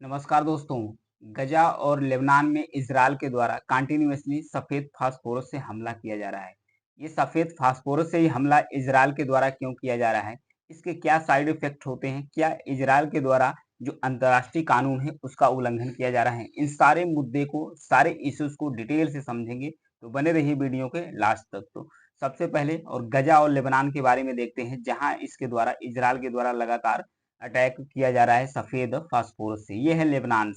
नमस्कार दोस्तों। गजा और लेबनान में इजराइल के द्वारा कंटिन्यूअसली सफेद फास्फोरस से हमला किया जा रहा है। ये सफेद फास्फोरस से ही हमला इजराइल के द्वारा क्यों किया जा रहा है? इसके क्या साइड इफेक्ट होते हैं? क्या इजराइल के द्वारा जो अंतर्राष्ट्रीय कानून है उसका उल्लंघन किया जा रहा है? इन सारे मुद्दे को, सारे इश्यूज को डिटेल से समझेंगे, तो बने रहिए वीडियो के लास्ट तक। तो सबसे पहले और गजा और लेबनान के बारे में देखते हैं, जहां इसके द्वारा इजराइल के द्वारा लगातार अटैक किया जा रहा है सफेद फास्फोरस से। ये है लेबनान।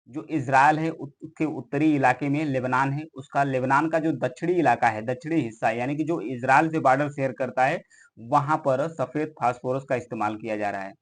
जो इजराइल है उसके उत्तरी इलाके में लेबनान है, उसका लेबनान का जो दक्षिणी इलाका है, दक्षिणी हिस्सा यानी कि जो इजराइल से बॉर्डर शेयर करता है, वहां पर सफेद फास्फोरस का इस्तेमाल किया जा रहा है।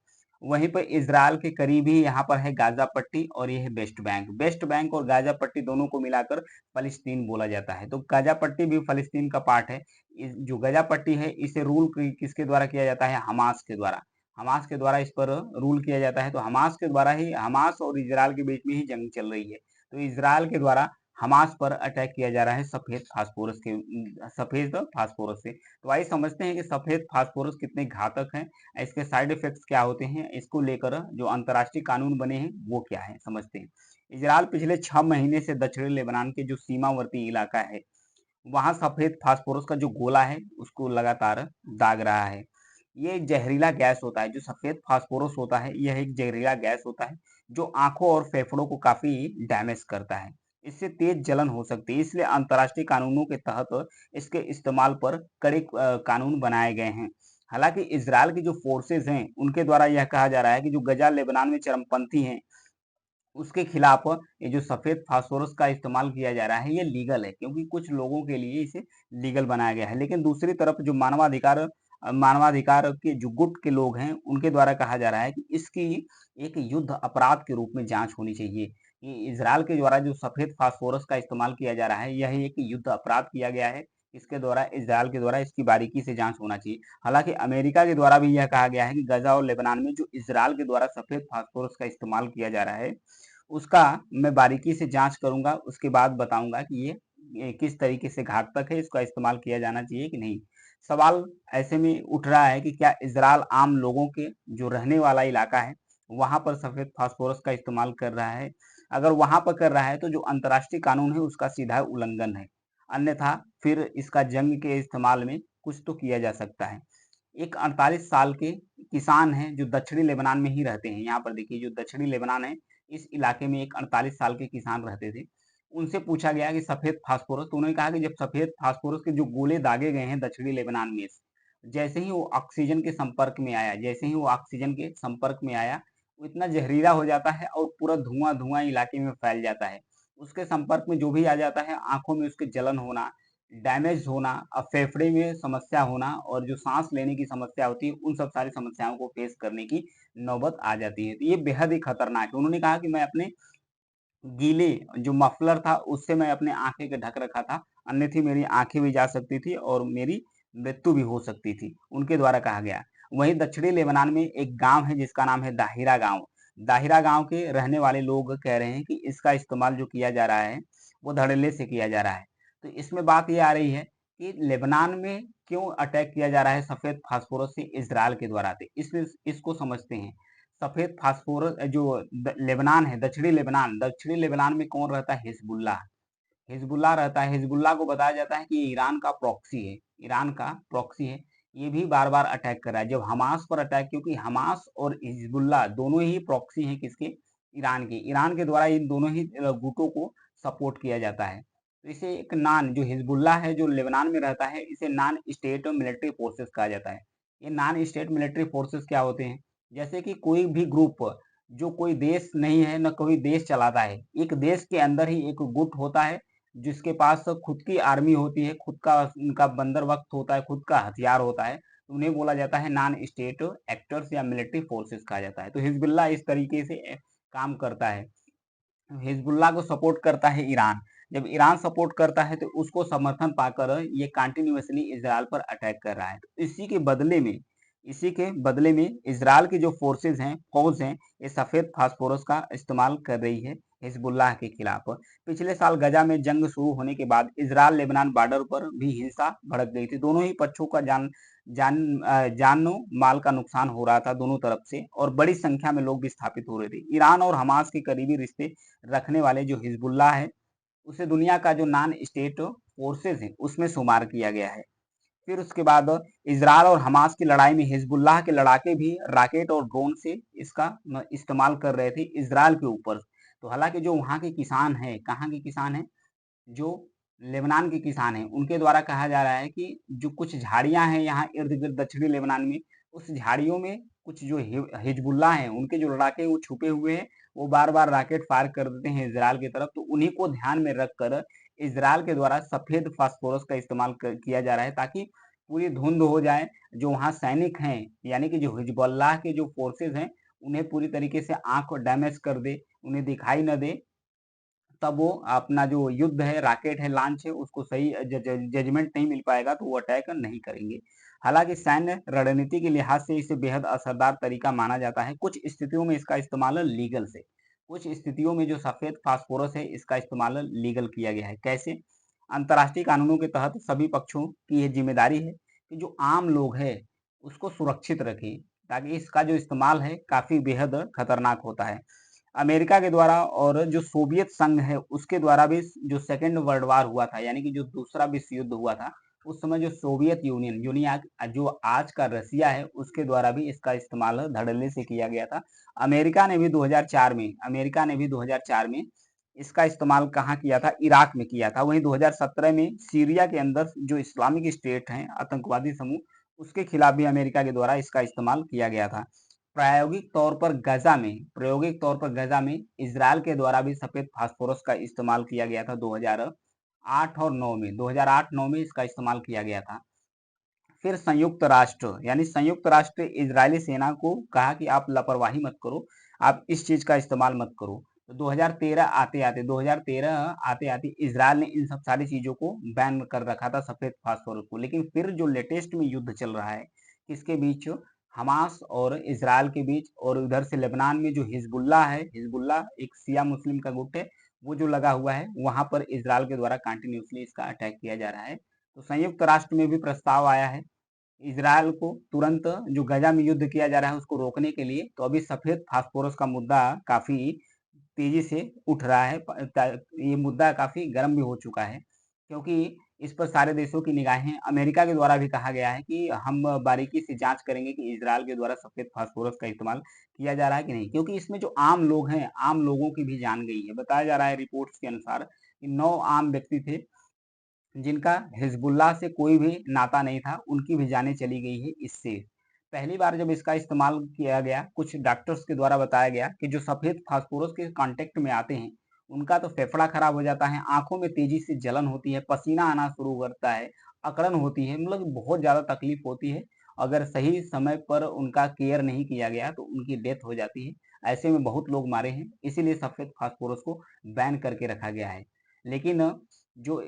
वहीं पर इजराइल के करीब ही यहाँ पर है गाजा पट्टी और ये है वेस्ट बैंक। वेस्ट बैंक और गाजा पट्टी दोनों को मिलाकर फलस्तीन बोला जाता है। तो गाजा पट्टी भी फलस्तीन का पार्ट है। जो गाजा पट्टी है इसे रूल किसके द्वारा किया जाता है? हमास के द्वारा। हमास के द्वारा इस पर रूल किया जाता है। तो हमास के द्वारा ही, हमास और इजराइल के बीच में ही जंग चल रही है। तो इजराइल के द्वारा हमास पर अटैक किया जा रहा है सफेद फास्फोरस से। तो आइए समझते हैं कि सफेद फास्फोरस कितने घातक हैं, इसके साइड इफेक्ट्स क्या होते हैं, इसको लेकर जो अंतर्राष्ट्रीय कानून बने हैं वो क्या है, समझते हैं। इजराइल पिछले 6 महीने से दक्षिणी लेबनान के जो सीमावर्ती इलाका है, वहां सफेद फास्फोरस का जो गोला है उसको लगातार दाग रहा है। ये एक जहरीला गैस होता है। जो सफेद फास्फोरस होता है यह एक जहरीला गैस होता है, जो आंखों और फेफड़ों को काफी डैमेज करता है। इससे तेज जलन हो सकती है, इसलिए अंतर्राष्ट्रीय कानूनों के तहत इसके इस्तेमाल पर कड़े कानून बनाए गए हैं। हालांकि इसराइल की जो फोर्सेज हैं उनके द्वारा यह कहा जा रहा है कि जो गजा लेबनान में चरमपंथी हैं उसके खिलाफ ये जो सफेद फास्फोरस का इस्तेमाल किया जा रहा है ये लीगल है, क्योंकि कुछ लोगों के लिए इसे लीगल बनाया गया है। लेकिन दूसरी तरफ जो मानवाधिकार के जो गुट के लोग हैं उनके द्वारा कहा जा रहा है कि इसकी एक युद्ध अपराध के रूप में जांच होनी चाहिए। कि इजराइल के द्वारा जो सफेद फास्फोरस का इस्तेमाल किया जा रहा है यह एक युद्ध अपराध किया गया है। इसके द्वारा, इजराइल के द्वारा इसकी बारीकी से जांच होना चाहिए। हालांकि अमेरिका के द्वारा भी यह कहा गया है कि गजा और लेबनान में जो इजराइल के द्वारा सफेद फास्फोरस का इस्तेमाल किया जा रहा है उसका मैं बारीकी से जांच करूंगा, उसके बाद बताऊंगा कि ये किस तरीके से घातक है, इसका इस्तेमाल किया जाना चाहिए कि नहीं। सवाल ऐसे में उठ रहा है कि क्या इजराइल आम लोगों के जो रहने वाला इलाका है वहां पर सफेद फास्फोरस का इस्तेमाल कर रहा है? अगर वहां पर कर रहा है तो जो अंतर्राष्ट्रीय कानून है उसका सीधा उल्लंघन है। अन्यथा फिर इसका जंग के इस्तेमाल में कुछ तो किया जा सकता है। एक 48 साल के किसान हैं जो दक्षिणी लेबनान में ही रहते हैं। यहाँ पर देखिए, जो दक्षिणी लेबनान है इस इलाके में एक 48 साल के किसान रहते थे। उनसे पूछा गया कि सफेद फास्फोरस, तो उन्होंने कहा कि जब सफेद फास्फोरस के जो गोले दागे गए हैं दक्षिणी लेबनान में, जैसे ही वो ऑक्सीजन के संपर्क में आया, जैसे ही वो ऑक्सीजन के संपर्क में आया, वो इतना जहरीला हो जाता है और पूरा धुआं धुआं इलाके में फैल जाता है। उसके संपर्क में जो भी आ जाता है, आंखों में उसके जलन होना, डैमेज होना, फेफड़े में समस्या होना और जो सांस लेने की समस्या होती है, उन सब सारी समस्याओं को फेस करने की नौबत आ जाती है। तो ये बेहद ही खतरनाक है। उन्होंने कहा कि मैं अपने गीले जो मफलर था उससे मैं अपने आंखें के ढक रखा था, अन्यथा मेरी आंखें भी जा सकती थी और मेरी मृत्यु भी हो सकती थी, उनके द्वारा कहा गया। वहीं दक्षिणी लेबनान में एक गांव है जिसका नाम है दाहिरा गांव। दाहिरा गांव के रहने वाले लोग कह रहे हैं कि इसका इस्तेमाल जो किया जा रहा है वो धड़ल्ले से किया जा रहा है। तो इसमें बात ये आ रही है कि लेबनान में क्यों अटैक किया जा रहा है सफेद फास्फोरस से इजराइल के द्वारा? इसको समझते हैं। सफेद फास्फोरस जो लेबनान है, दक्षिणी लेबनान में कौन रहता है? हिजबुल्लाह। हिजबुल्लाह रहता है। हिजबुल्लाह को बताया जाता है कि ये ईरान का प्रॉक्सी है, ईरान का प्रॉक्सी है। ये भी बार बार अटैक कर रहा है। जब हमास पर अटैक, क्योंकि हमास और हिजबुल्लाह दोनों ही प्रॉक्सी हैं किसके? ईरान के। ईरान के द्वारा इन दोनों ही गुटों को सपोर्ट किया जाता है। तो इसे एक नान, जो हिजबुल्लाह है जो लेबनान में रहता है, इसे नॉन स्टेट मिलिट्री फोर्सेस कहा जाता है। ये नॉन स्टेट मिलिट्री फोर्सेस क्या होते हैं? जैसे कि कोई भी ग्रुप, जो कोई देश नहीं है, न कोई देश चलाता है, एक देश के अंदर ही एक गुट होता है जिसके पास खुद की आर्मी होती है, खुद का उनका बंदरबख्त होता है, खुद का हथियार होता है। तो उन्हें बोला जाता है नॉन स्टेट एक्टर्स या मिलिट्री फोर्सेस कहा जाता है। तो हिजबुल्लाह इस तरीके से काम करता है। हिजबुल्लाह को सपोर्ट करता है ईरान। जब ईरान सपोर्ट करता है तो उसको समर्थन पाकर ये कंटिन्यूअसली इजराइल पर अटैक कर रहा है। तो इसी के बदले में इजराइल की जो फोर्सेज हैं, फौज हैं, ये सफेद फास्फोरस का इस्तेमाल कर रही है हिजबुल्लाह के खिलाफ। पिछले साल गजा में जंग शुरू होने के बाद इजरायल लेबनान बॉर्डर पर भी हिंसा भड़क गई थी। दोनों ही पक्षों का जानो माल का नुकसान हो रहा था दोनों तरफ से, और बड़ी संख्या में लोग विस्थापित हो रहे थे। ईरान और हमास के करीबी रिश्ते रखने वाले जो हिजबुल्लाह है, उसे दुनिया का जो नॉन स्टेट फोर्सेस है उसमें शुमार किया गया है। फिर उसके बाद इजरायल और हमास की लड़ाई में हिजबुल्लाह के लड़ाके भी रॉकेट और ड्रोन से इसका इस्तेमाल कर रहे थे इजरायल के ऊपर। तो हालांकि जो वहाँ के किसान हैं, कहाँ के किसान हैं, जो लेबनान के किसान हैं, उनके द्वारा कहा जा रहा है कि जो कुछ झाड़ियां हैं यहाँ इर्द गिर्द दक्षिणी लेबनान में, उस झाड़ियों में कुछ जो हिजबुल्लाह हैं उनके जो लड़ाके वो छुपे हुए हैं, वो बार बार रॉकेट फायर कर देते हैं इसराइल की तरफ। तो उन्हीं को ध्यान में रखकर इसराइल के द्वारा सफेद फास्फोरस का इस्तेमाल किया जा रहा है, ताकि पूरी धुंध हो जाए। जो वहाँ सैनिक हैं, यानी कि जो हिजबुल्लाह के जो फोर्सेज हैं, उन्हें पूरी तरीके से आंख डैमेज कर दे, उन्हें दिखाई न दे, तब वो अपना जो युद्ध है, रॉकेट है, लॉन्च है, उसको सही जजमेंट नहीं मिल पाएगा तो वो अटैक नहीं करेंगे। हालांकि सैन्य रणनीति के लिहाज से इसे बेहद असरदार तरीका माना जाता है। कुछ स्थितियों में इसका इस्तेमाल लीगल से, कुछ स्थितियों में जो सफेद फास्फोरस है इसका इस्तेमाल लीगल किया गया है। कैसे? अंतर्राष्ट्रीय कानूनों के तहत सभी पक्षों की यह जिम्मेदारी है कि जो आम लोग है उसको सुरक्षित रखें, ताकि इसका जो इस्तेमाल है काफी बेहद खतरनाक होता है। अमेरिका के द्वारा और जो सोवियत संघ है उसके द्वारा भी जो सेकेंड वर्ल्ड वार हुआ था, यानी कि जो दूसरा विश्व युद्ध हुआ था, उस समय जो सोवियत यूनियन यूनिया जो आज का रसिया है उसके द्वारा भी इसका इस्तेमाल धड़ल्ले से किया गया था। अमेरिका ने भी 2004 में इसका इस्तेमाल कहाँ किया था? इराक में किया था। वहीं 2017 में सीरिया के अंदर जो इस्लामिक स्टेट है आतंकवादी समूह, उसके खिलाफ भी अमेरिका के द्वारा इसका इस्तेमाल किया गया था। प्रायोगिक तौर पर गजा में इजरायल के द्वारा भी सफेद फास्फोरस का इस्तेमाल किया गया था 2008 और 9 में। 2008-9 में इसका इस्तेमाल किया गया था। फिर संयुक्त राष्ट्र इजरायली सेना को कहा कि आप लापरवाही मत करो, आप इस चीज का इस्तेमाल मत करो। तो 2013 आते आते इजरायल ने इन सब सारी चीजों को बैन कर रखा था, सफेद फास्फोरस को। लेकिन फिर जो लेटेस्ट में युद्ध चल रहा है किसके बीच? हमास और इजरायल के बीच। और उधर से लेबनान में जो हिजबुल्लाह है, हिजबुल्लाह एक शिया मुस्लिम का गुट है, वो जो लगा हुआ है, वहां पर इजरायल के द्वारा कंटिन्यूसली इसका अटैक किया जा रहा है। तो संयुक्त राष्ट्र में भी प्रस्ताव आया है इजरायल को तुरंत जो गजा में युद्ध किया जा रहा है उसको रोकने के लिए। तो अभी सफेद फास्फोरस का मुद्दा काफी तेजी से उठ रहा है। ये मुद्दा काफी गर्म भी हो चुका है, क्योंकि इस पर सारे देशों की निगाहें, अमेरिका के द्वारा भी कहा गया है कि हम बारीकी से जांच करेंगे कि इजरायल के द्वारा सफेद फास्फोरस का इस्तेमाल किया जा रहा है कि नहीं, क्योंकि इसमें जो आम लोग हैं, आम लोगों की भी जान गई है। बताया जा रहा है रिपोर्ट्स के अनुसार कि 9 आम व्यक्ति थे जिनका हिजबुल्लाह से कोई भी नाता नहीं था, उनकी भी जानें चली गई है इससे। पहली बार जब इसका इस्तेमाल किया गया, कुछ डॉक्टर्स के द्वारा बताया गया कि जो सफेद फास्फोरस के कांटेक्ट में आते हैं उनका तो फेफड़ा खराब हो जाता है, आंखों में तेजी से जलन होती है, पसीना आना शुरू करता है, अकड़न होती है, मतलब बहुत ज्यादा तकलीफ होती है। अगर सही समय पर उनका केयर नहीं किया गया तो उनकी डेथ हो जाती है। ऐसे में बहुत लोग मारे हैं, इसीलिए सफेद फास्फोरस को बैन करके रखा गया है। लेकिन जो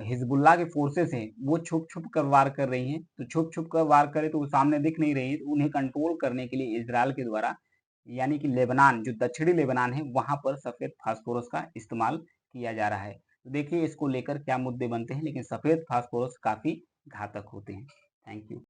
हिजबुल्लाह के फोर्सेस हैं वो छुप छुप कर वार कर रही हैं। तो छुप छुप कर वार करे तो वो सामने दिख नहीं रही है, तो उन्हें कंट्रोल करने के लिए इजराइल के द्वारा, यानी कि लेबनान, जो दक्षिणी लेबनान है, वहां पर सफेद फास्फोरस का इस्तेमाल किया जा रहा है। तो देखिए इसको लेकर क्या मुद्दे बनते हैं, लेकिन सफेद फास्फोरस काफी घातक होते हैं। Thank you.